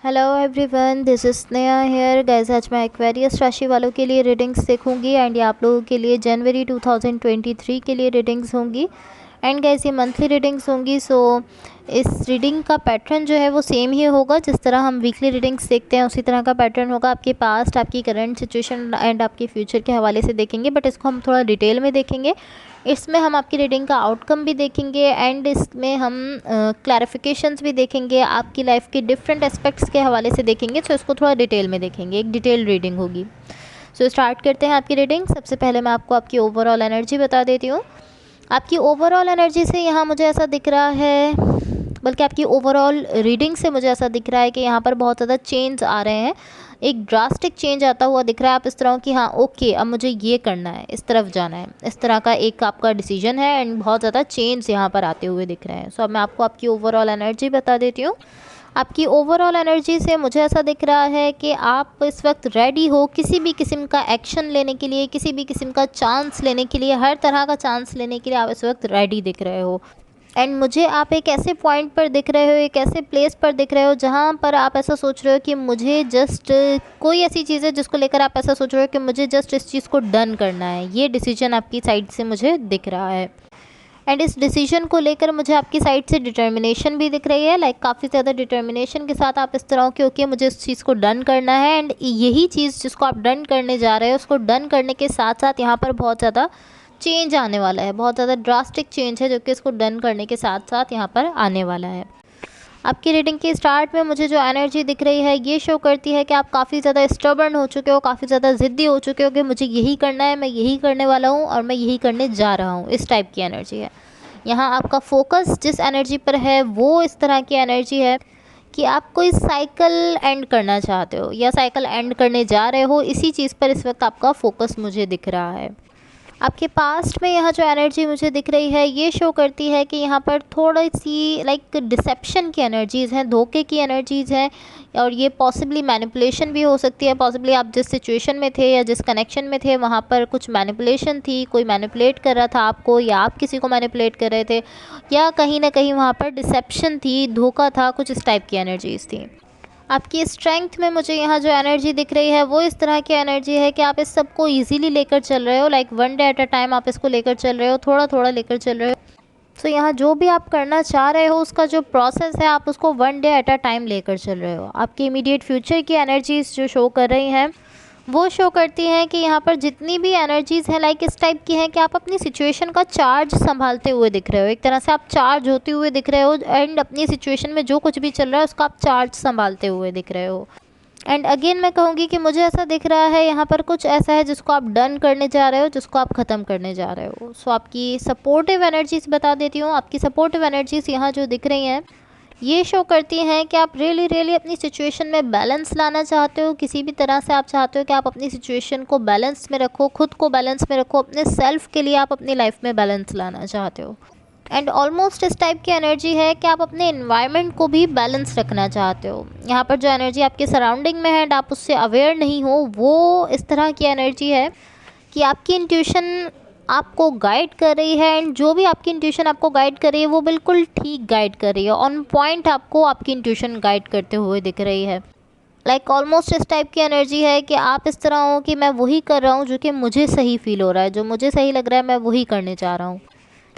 Hello everyone, this is Sneha hair guys. आज मैं Aquarius राशि वालों के लिए रीडिंग्स देखूंगी एंड ये आप लोगों के लिए जनवरी 2023 के लिए रीडिंग्स होंगी। एंड गाइस ये मंथली रीडिंग्स होंगी। सो इस रीडिंग का पैटर्न जो है वो सेम ही होगा। जिस तरह हम वीकली रीडिंग्स देखते हैं उसी तरह का पैटर्न होगा। आपके पास्ट, आपकी करंट सिचुएशन एंड आपके फ्यूचर के हवाले से देखेंगे, बट इसको हम थोड़ा डिटेल में देखेंगे। इसमें हम आपकी रीडिंग का आउटकम भी देखेंगे एंड इसमें हम क्लैरिफिकेशंस भी देखेंगे, आपकी लाइफ के डिफरेंट एस्पेक्ट्स के हवाले से देखेंगे। सो इसको थोड़ा डिटेल में देखेंगे, एक डिटेल रीडिंग होगी। सो स्टार्ट करते हैं आपकी रीडिंग। सबसे पहले मैं आपको आपकी ओवरऑल एनर्जी बता देती हूँ। आपकी ओवरऑल एनर्जी से यहाँ मुझे ऐसा दिख रहा है, बल्कि आपकी ओवरऑल रीडिंग से मुझे ऐसा दिख रहा है कि यहाँ पर बहुत ज़्यादा चेंज आ रहे हैं। एक ड्रास्टिक चेंज आता हुआ दिख रहा है। आप इस तरह की, हाँ ओके अब मुझे ये करना है, इस तरफ जाना है, इस तरह का एक आपका डिसीजन है एंड बहुत ज़्यादा चेंज यहाँ पर आते हुए दिख रहे हैं। सो अब मैं आपको आपकी ओवरऑल एनर्जी बता देती हूँ। आपकी ओवरऑल एनर्जी से मुझे ऐसा दिख रहा है कि आप इस वक्त रेडी हो किसी भी किस्म का एक्शन लेने के लिए, किसी भी किस्म का चांस लेने के लिए, हर तरह का चांस लेने के लिए आप इस वक्त रेडी दिख रहे हो। एंड मुझे आप एक ऐसे पॉइंट पर दिख रहे हो, एक ऐसे प्लेस पर दिख रहे हो जहाँ पर आप ऐसा सोच रहे हो कि मुझे जस्ट कोई ऐसी चीज़ है जिसको लेकर आप ऐसा सोच रहे हो कि मुझे जस्ट इस चीज़ को डन करना है। ये डिसीजन आपकी साइड से मुझे दिख रहा है एंड इस डिसीजन को लेकर मुझे आपकी साइड से डिटर्मिनेशन भी दिख रही है। लाइक काफ़ी ज़्यादा डिटर्मिनेशन के साथ आप इस तरह के ओके मुझे इस चीज़ को डन करना है एंड यही चीज़ जिसको आप डन करने जा रहे हो उसको डन करने के साथ साथ यहाँ पर बहुत ज़्यादा चेंज आने वाला है। बहुत ज़्यादा ड्रास्टिक चेंज है जो कि इसको डन करने के साथ साथ यहाँ पर आने वाला है। आपकी रीडिंग के स्टार्ट में मुझे जो एनर्जी दिख रही है ये शो करती है कि आप काफ़ी ज़्यादा स्टबर्न हो चुके हो, काफ़ी ज़्यादा ज़िद्दी हो चुके हो कि मुझे यही करना है, मैं यही करने वाला हूँ और मैं यही करने जा रहा हूँ। इस टाइप की एनर्जी है। यहाँ आपका फोकस जिस एनर्जी पर है वो इस तरह की एनर्जी है कि आप कोई साइकिल एंड करना चाहते हो या साइकिल एंड करने जा रहे हो। इसी चीज़ पर इस वक्त आपका फोकस मुझे दिख रहा है। आपके पास्ट में यहाँ जो एनर्जी मुझे दिख रही है ये शो करती है कि यहाँ पर थोड़ी सी लाइक डिसेप्शन की एनर्जीज़ हैं, धोखे की एनर्जीज़ हैं और ये पॉसिबली मैनिपुलेशन भी हो सकती है। पॉसिबली आप जिस सिचुएशन में थे या जिस कनेक्शन में थे वहाँ पर कुछ मैनिपुलेशन थी, कोई मैनिपुलेट कर रहा था आपको या आप किसी को मैनिपुलेट कर रहे थे या कहीं ना कहीं वहाँ पर डिसेप्शन थी, धोखा था, कुछ इस टाइप की एनर्जीज़ थी। आपकी स्ट्रेंथ में मुझे यहाँ जो एनर्जी दिख रही है वो इस तरह की एनर्जी है कि आप इस सब को ईजिली लेकर चल रहे हो। Like one day at a time आप इसको लेकर चल रहे हो, थोड़ा थोड़ा लेकर चल रहे हो। सो यहाँ जो भी आप करना चाह रहे हो उसका जो प्रोसेस है आप उसको one day at a time लेकर चल रहे हो। आपकी इमीडिएट फ्यूचर की एनर्जीज जो शो कर रही हैं वो शो करती हैं कि यहाँ पर जितनी भी एनर्जीज़ हैं लाइक इस टाइप की हैं कि आप अपनी सिचुएशन का चार्ज संभालते हुए दिख रहे हो। एक तरह से आप चार्ज होते हुए दिख रहे हो एंड अपनी सिचुएशन में जो कुछ भी चल रहा है उसका आप चार्ज संभालते हुए दिख रहे हो। एंड अगेन मैं कहूँगी कि मुझे ऐसा दिख रहा है यहाँ पर कुछ ऐसा है जिसको आप डन करने जा रहे हो, जिसको आप ख़त्म करने जा रहे हो। सो आपकी सपोर्टिव एनर्जीज़ बता देती हूँ। आपकी सपोर्टिव एनर्जीज़ यहाँ जो दिख रही हैं ये शो करती हैं कि आप रियली अपनी सिचुएशन में बैलेंस लाना चाहते हो। किसी भी तरह से आप चाहते हो कि आप अपनी सिचुएशन को बैलेंस में रखो, खुद को बैलेंस में रखो, अपने सेल्फ के लिए आप अपनी लाइफ में बैलेंस लाना चाहते हो। एंड ऑलमोस्ट इस टाइप की एनर्जी है कि आप अपने इन्वायरमेंट को भी बैलेंस रखना चाहते हो। यहाँ पर जो एनर्जी आपके सराउंडिंग में है एंड आप उससे अवेयर नहीं हो, वो इस तरह की एनर्जी है कि आपकी इंट्यूशन आपको गाइड कर रही है एंड जो भी आपकी इंट्यूशन आपको गाइड कर रही है वो बिल्कुल ठीक गाइड कर रही है। ऑन पॉइंट आपको आपकी इंट्यूशन गाइड करते हुए दिख रही है। लाइक ऑलमोस्ट इस टाइप की एनर्जी है कि आप इस तरह हो कि मैं वही कर रहा हूँ जो कि मुझे सही फील हो रहा है, जो मुझे सही लग रहा है मैं वही करने जा रहा हूँ।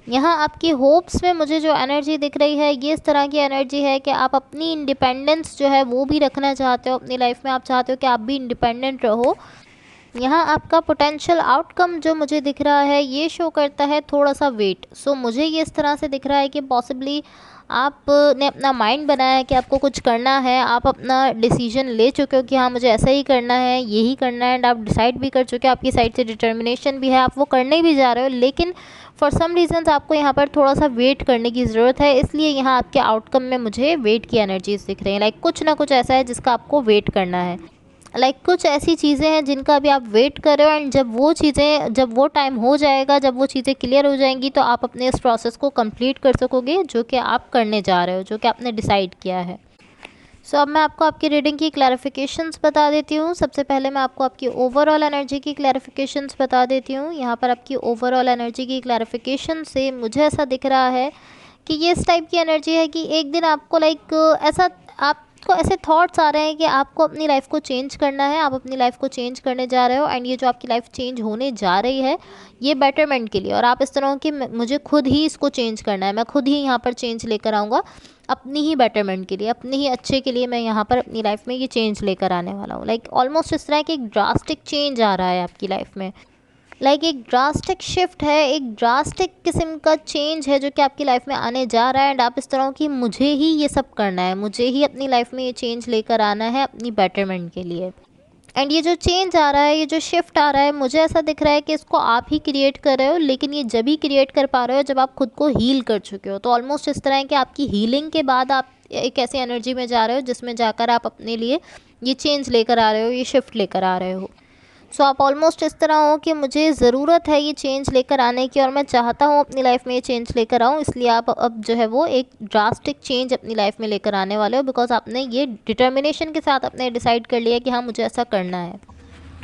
यहाँ आपकी होप्स में मुझे जो एनर्जी दिख रही है ये इस तरह की एनर्जी है कि आप अपनी इंडिपेंडेंस जो है वो भी रखना चाहते हो अपनी लाइफ में। आप चाहते हो कि आप भी इंडिपेंडेंट रहो। यहाँ आपका पोटेंशियल आउटकम जो मुझे दिख रहा है ये शो करता है थोड़ा सा वेट। सो मुझे ये इस तरह से दिख रहा है कि पॉसिबली आपने अपना माइंड बनाया है कि आपको कुछ करना है, आप अपना डिसीजन ले चुके हो कि हाँ मुझे ऐसा ही करना है, यही करना है एंड आप डिसाइड भी कर चुके हो, आपकी साइड से डिटर्मिनेशन भी है, आप वो करने भी जा रहे हो। लेकिन फॉर सम रीज़न्स आपको यहाँ पर थोड़ा सा वेट करने की ज़रूरत है। इसलिए यहाँ आपके आउटकम में मुझे वेट की एनर्जीज दिख रही हैं। लाइक कुछ ना कुछ ऐसा है जिसका आपको वेट करना है। लाइक कुछ ऐसी चीज़ें हैं जिनका भी आप वेट कर रहे हो एंड जब वो टाइम हो जाएगा, जब वो चीज़ें क्लियर हो जाएंगी तो आप अपने इस प्रोसेस को कंप्लीट कर सकोगे जो कि आप करने जा रहे हो, जो कि आपने डिसाइड किया है। सो अब मैं आपको आपकी रीडिंग की क्लैरिफिकेशंस बता देती हूँ। सबसे पहले मैं आपको आपकी ओवरऑल एनर्जी की क्लैरिफिकेशंस बता देती हूँ। यहाँ पर आपकी ओवरऑल एनर्जी की क्लैरिफिकेशन से मुझे ऐसा दिख रहा है कि ये इस टाइप की एनर्जी है कि एक दिन आपको लाइक ऐसा आप आपको ऐसे थॉट्स आ रहे हैं कि आपको अपनी लाइफ को चेंज करना है, आप अपनी लाइफ को चेंज करने जा रहे हो, एंड ये जो आपकी लाइफ चेंज होने जा रही है ये बेटरमेंट के लिए, और आप इस तरह हो कि मुझे खुद ही इसको चेंज करना है, मैं खुद ही यहाँ पर चेंज लेकर आऊँगा अपनी ही बेटरमेंट के लिए, अपने ही अच्छे के लिए मैं यहाँ पर अपनी लाइफ में ये चेंज लेकर आने वाला हूँ। लाइक ऑलमोस्ट इस तरह की एक ड्रास्टिक चेंज आ रहा है आपकी लाइफ में, लाइक एक ड्रास्टिक शिफ्ट है, एक ड्रास्टिक किस्म का चेंज है जो कि आपकी लाइफ में आने जा रहा है, एंड आप इस तरह हो कि मुझे ही ये सब करना है, मुझे ही अपनी लाइफ में ये चेंज लेकर आना है अपनी बेटरमेंट के लिए। एंड ये जो चेंज आ रहा है, ये जो शिफ्ट आ रहा है, मुझे ऐसा दिख रहा है कि इसको आप ही क्रिएट कर रहे हो, लेकिन ये जब ही क्रिएट कर पा रहे हो जब आप खुद को हील कर चुके हो। तो ऑलमोस्ट इस तरह है कि आपकी हीलिंग के बाद आप एक ऐसी एनर्जी में जा रहे हो जिसमें जाकर आप अपने लिए ये चेंज लेकर आ रहे हो, ये शिफ्ट लेकर आ रहे हो। सो आप ऑलमोस्ट इस तरह हो कि मुझे ज़रूरत है ये चेंज लेकर आने की, और मैं चाहता हूँ अपनी लाइफ में ये चेंज लेकर आऊँ, इसलिए आप अब जो है वो एक ड्रास्टिक चेंज अपनी लाइफ में लेकर आने वाले हो, बिकॉज आपने ये डिटर्मिनेशन के साथ अपने डिसाइड कर लिया कि हाँ मुझे ऐसा करना है।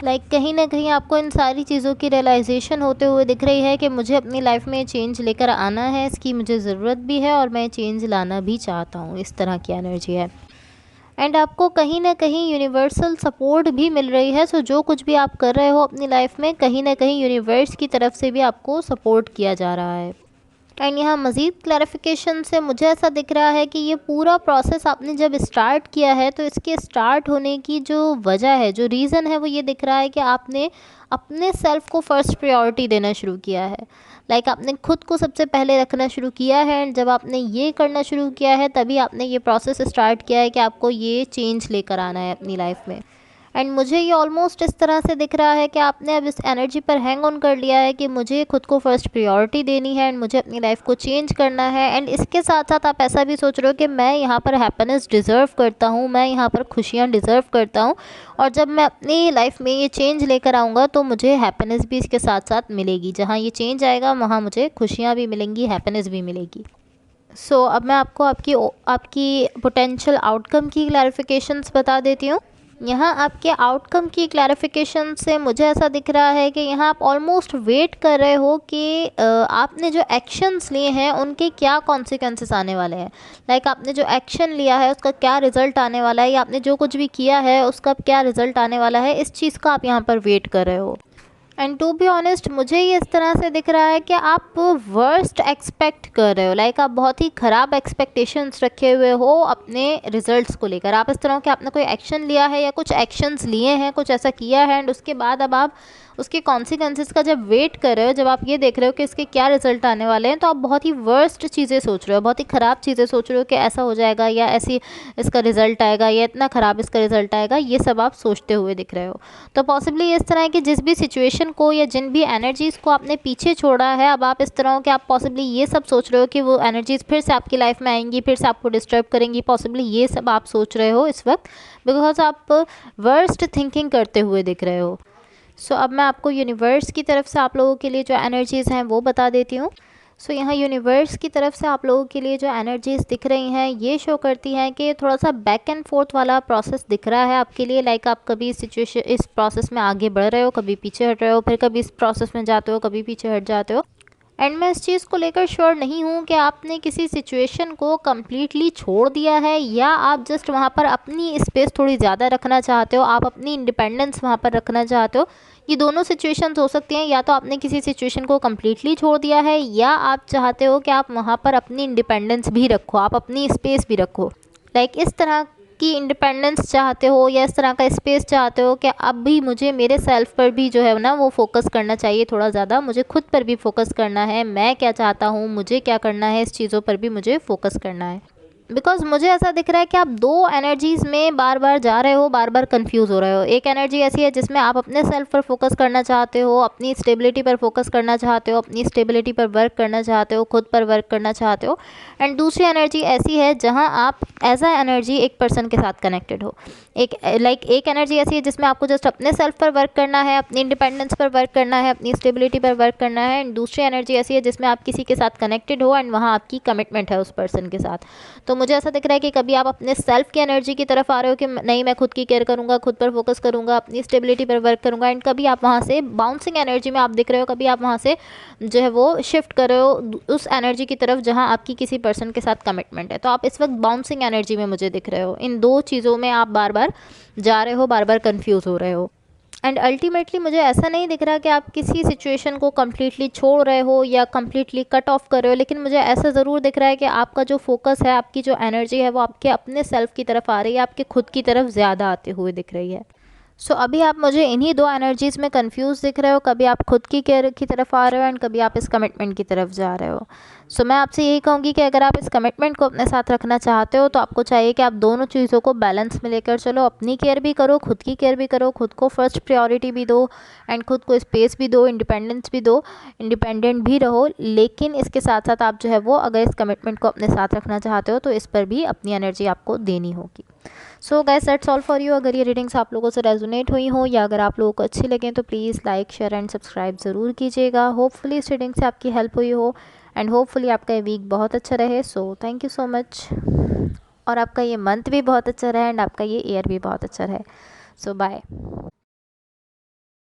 लाइक कहीं ना कहीं आपको इन सारी चीज़ों की रियलाइजेशन होते हुए दिख रही है कि मुझे अपनी लाइफ में चेंज लेकर आना है, इसकी मुझे ज़रूरत भी है और मैं चेंज लाना भी चाहता हूँ, इस तरह की एनर्जी है। एंड आपको कहीं ना कहीं यूनिवर्सल सपोर्ट भी मिल रही है। सो जो कुछ भी आप कर रहे हो अपनी लाइफ में, कहीं ना कहीं यूनिवर्स की तरफ से भी आपको सपोर्ट किया जा रहा है। एंड यहाँ मज़ीद क्लैरिफिकेशन से मुझे ऐसा दिख रहा है कि ये पूरा प्रोसेस आपने जब स्टार्ट किया है तो इसके स्टार्ट होने की जो वजह है, जो रीज़न है, वो ये दिख रहा है कि आपने अपने सेल्फ को फर्स्ट प्रायोरिटी देना शुरू किया है। लाइक आपने खुद को सबसे पहले रखना शुरू किया है, एंड जब आपने ये करना शुरू किया है तभी आपने ये प्रोसेस स्टार्ट किया है कि आपको ये चेंज लेकर आना है अपनी लाइफ में। एंड मुझे ये ऑलमोस्ट इस तरह से दिख रहा है कि आपने अब इस एनर्जी पर हैंग ऑन कर लिया है कि मुझे खुद को फर्स्ट प्रायोरिटी देनी है, एंड मुझे अपनी लाइफ को चेंज करना है। एंड इसके साथ साथ आप ऐसा भी सोच रहे हो कि मैं यहाँ पर हैप्पीनेस डिज़र्व करता हूँ, मैं यहाँ पर खुशियाँ डिज़र्व करता हूँ, और जब मैं अपनी लाइफ में ये चेंज लेकर आऊँगा तो मुझे हैप्पीनेस भी इसके साथ साथ मिलेगी। जहाँ ये चेंज आएगा वहाँ मुझे खुशियाँ भी मिलेंगी, हैप्पीनेस भी मिलेगी। सो अब मैं आपको आपकी पोटेंशियल आउटकम की क्लैरिफिकेशंस बता देती हूँ। यहाँ आपके आउटकम की क्लैरिफिकेशन से मुझे ऐसा दिख रहा है कि यहाँ आप ऑलमोस्ट वेट कर रहे हो कि आपने जो एक्शंस लिए हैं उनके क्या कॉन्सिक्वेंसेस आने वाले हैं। लाइक आपने जो एक्शन लिया है उसका क्या रिज़ल्ट आने वाला है, या आपने जो कुछ भी किया है उसका क्या रिज़ल्ट आने वाला है, इस चीज़ का आप यहाँ पर वेट कर रहे हो। एंड टू बी ऑनेस्ट मुझे ये इस तरह से दिख रहा है कि आप वर्स्ट एक्सपेक्ट कर रहे हो। लाइक आप बहुत ही ख़राब एक्सपेक्टेशंस रखे हुए हो अपने रिजल्ट्स को लेकर। आप इस तरह के आपने कोई एक्शन लिया है या कुछ एक्शंस लिए हैं, कुछ ऐसा किया है, एंड उसके बाद अब आप उसके कॉन्सिक्वेंसेस का जब वेट कर रहे हो, जब आप ये देख रहे हो कि इसके क्या रिजल्ट आने वाले हैं, तो आप बहुत ही वर्स्ट चीज़ें सोच रहे हो, बहुत ही ख़राब चीज़ें सोच रहे हो कि ऐसा हो जाएगा, या ऐसी इसका रिजल्ट आएगा, या इतना ख़राब इसका रिजल्ट आएगा, ये सब आप सोचते हुए दिख रहे हो। तो पॉसिबली इस तरह की जिस भी सिचुएशन को या जिन भी एनर्जीज़ को आपने पीछे छोड़ा है, अब आप इस तरह हो कि आप पॉसिबली ये सब सोच रहे हो कि वो एनर्जीज़ फिर से आपकी लाइफ में आएंगी, फिर से आपको डिस्टर्ब करेंगी। पॉसिबली ये सब आप सोच रहे हो इस वक्त, बिकॉज आप वर्स्ट थिंकिंग करते हुए दिख रहे हो। सो अब मैं आपको यूनिवर्स की तरफ से आप लोगों के लिए जो एनर्जीज़ हैं वो बता देती हूँ। सो यहाँ यूनिवर्स की तरफ से आप लोगों के लिए जो एनर्जीज़ दिख रही हैं ये शो करती हैं कि थोड़ा सा बैक एंड फोर्थ वाला प्रोसेस दिख रहा है आपके लिए। लाइक आप कभी इस प्रोसेस में आगे बढ़ रहे हो, कभी पीछे हट रहे हो, फिर कभी इस प्रोसेस में जाते हो, कभी पीछे हट जाते हो। एंड मैं इस चीज़ को लेकर श्योर नहीं हूँ कि आपने किसी सिचुएशन को कम्प्लीटली छोड़ दिया है, या आप जस्ट वहाँ पर अपनी स्पेस थोड़ी ज़्यादा रखना चाहते हो, आप अपनी इंडिपेंडेंस वहाँ पर रखना चाहते हो। ये दोनों सिचुएशंस हो सकती हैं, या तो आपने किसी सिचुएशन को कम्प्लीटली छोड़ दिया है, या आप चाहते हो कि आप वहाँ पर अपनी इंडिपेंडेंस भी रखो, आप अपनी स्पेस भी रखो। लाइक इस तरह की इंडिपेंडेंस चाहते हो, या इस तरह का स्पेस चाहते हो कि अब भी मुझे मेरे सेल्फ पर भी जो है ना वो फोकस करना चाहिए थोड़ा ज़्यादा, मुझे खुद पर भी फोकस करना है, मैं क्या चाहता हूँ, मुझे क्या करना है, इस चीज़ों पर भी मुझे फोकस करना है। बिकॉज मुझे ऐसा दिख रहा है कि आप दो एनर्जीज़ में बार बार जा रहे हो, बार बार कंफ्यूज हो रहे हो। एक एनर्जी ऐसी है जिसमें आप अपने सेल्फ पर फोकस करना चाहते हो, अपनी स्टेबिलिटी पर फोकस करना चाहते हो, अपनी स्टेबिलिटी पर वर्क करना चाहते हो, खुद पर वर्क करना चाहते हो। एंड दूसरी एनर्जी ऐसी है जहां आप एज अ एनर्जी एक पर्सन के साथ कनेक्टेड हो। एक एनर्जी ऐसी है जिसमें आपको जस्ट अपने सेल्फ पर वर्क करना है, अपनी इंडिपेंडेंस पर वर्क करना है, अपनी स्टेबिलिटी पर वर्क करना है। एंड दूसरी एनर्जी ऐसी है जिसमें आप किसी के साथ कनेक्टेड हो, एंड वहाँ आपकी कमिटमेंट है उस पर्सन के साथ। तो मुझे ऐसा दिख रहा है कि कभी आप अपने सेल्फ की एनर्जी की तरफ आ रहे हो कि नहीं मैं खुद की केयर करूँगा, खुद पर फोकस करूँगा, अपनी स्टेबिलिटी पर वर्क करूँगा, एंड कभी आप वहाँ से बाउंसिंग एनर्जी में आप दिख रहे हो, कभी आप वहाँ से जो है वो शिफ्ट कर रहे हो उस एनर्जी की तरफ जहाँ आपकी किसी पर्सन के साथ कमिटमेंट है। तो आप इस वक्त बाउंसिंग एनर्जी में मुझे दिख रहे हो। इन दो चीज़ों में आप बार बार जा रहे हो, बार बार कन्फ्यूज़ हो रहे हो। एंड अल्टीमेटली मुझे ऐसा नहीं दिख रहा कि आप किसी सिचुएशन को कम्प्लीटली छोड़ रहे हो या कम्प्लीटली कट ऑफ कर रहे हो, लेकिन मुझे ऐसा ज़रूर दिख रहा है कि आपका जो फोकस है, आपकी जो एनर्जी है, वो आपके अपने सेल्फ की तरफ आ रही है, आपके खुद की तरफ ज़्यादा आते हुए दिख रही है। सो अभी आप मुझे इन्हीं दो एनर्जीज़ में कंफ्यूज दिख रहे हो, कभी आप खुद की केयर की तरफ आ रहे हो एंड कभी आप इस कमिटमेंट की तरफ जा रहे हो। सो मैं आपसे यही कहूँगी कि अगर आप इस कमिटमेंट को अपने साथ रखना चाहते हो तो आपको चाहिए कि आप दोनों चीज़ों को बैलेंस में लेकर चलो। अपनी केयर भी करो, खुद की केयर भी करो, खुद को फर्स्ट प्रायोरिटी भी दो एंड खुद को स्पेस भी दो, इंडिपेंडेंस भी दो, इंडिपेंडेंट भी रहो। लेकिन इसके साथ साथ आप जो है वो अगर इस कमिटमेंट को अपने साथ रखना चाहते हो तो इस पर भी अपनी एनर्जी आपको देनी होगी। So guys that's all for you. अगर ये रीडिंग्स आप लोगों से रेजोनेट हुई हो या अगर आप लोगों को अच्छी लगें तो please like, share and subscribe ज़रूर कीजिएगा। होपफुली इस रीडिंग से आपकी हेल्प हुई हो एंड होपफुली आपका ये वीक बहुत अच्छा रहे। So thank you so much, और आपका ये मंथ भी बहुत अच्छा रहे एंड आपका ये ईयर भी बहुत अच्छा रहे। सो बाय।